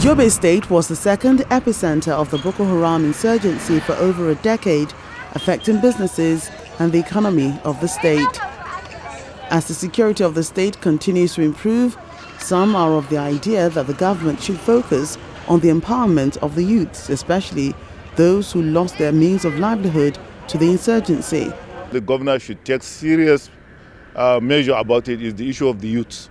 Yobe State was the second epicenter of the Boko Haram insurgency for over a decade, affecting businesses and the economy of the state. As the security of the state continues to improve, some are of the idea that the government should focus on the empowerment of the youths, especially those who lost their means of livelihood to the insurgency. The governor should take serious measure about it is the issue of the youths.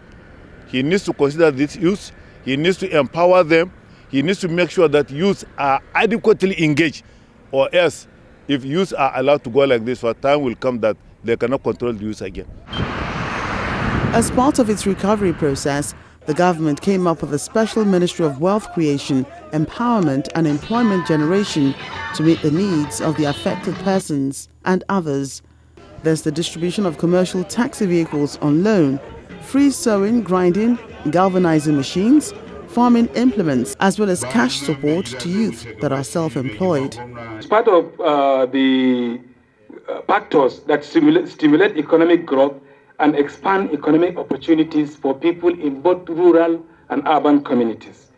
He needs to consider these youths. He needs to empower them. He needs to make sure that youths are adequately engaged, or else if youths are allowed to go like this, for a time will come that they cannot control the youth again. As part of its recovery process, the government came up with a special Ministry of Wealth Creation, Empowerment and Employment Generation to meet the needs of the affected persons and others. There's the distribution of commercial taxi vehicles on loan, free sewing, grinding, galvanizing machines, farming implements, as well as cash support to youth that are self-employed. It's part of the factors that stimulate economic growth and expand economic opportunities for people in both rural and urban communities.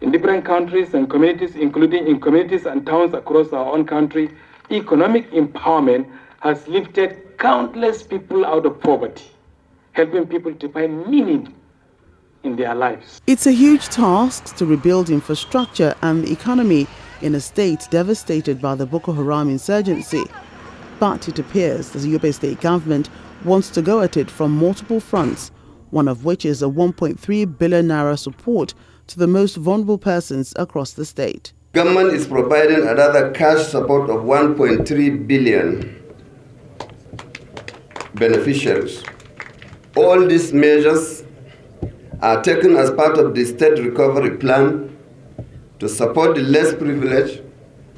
In different countries and communities, including in communities and towns across our own country, economic empowerment has lifted countless people out of poverty, helping people to find meaning in their lives. It's a huge task to rebuild infrastructure and the economy in a state devastated by the Boko Haram insurgency. But it appears the Yobe State government wants to go at it from multiple fronts, one of which is a 1.3 billion naira support to the most vulnerable persons across the state. Government is providing another cash support of 1.3 billion beneficiaries. All these measures are taken as part of the state recovery plan to support the less privileged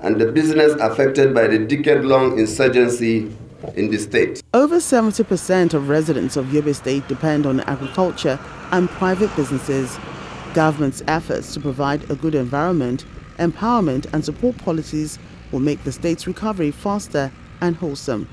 and the business affected by the decade-long insurgency in the state. Over 70% of residents of Yobe State depend on agriculture and private businesses. Government's efforts to provide a good environment, empowerment and support policies will make the state's recovery faster and wholesome.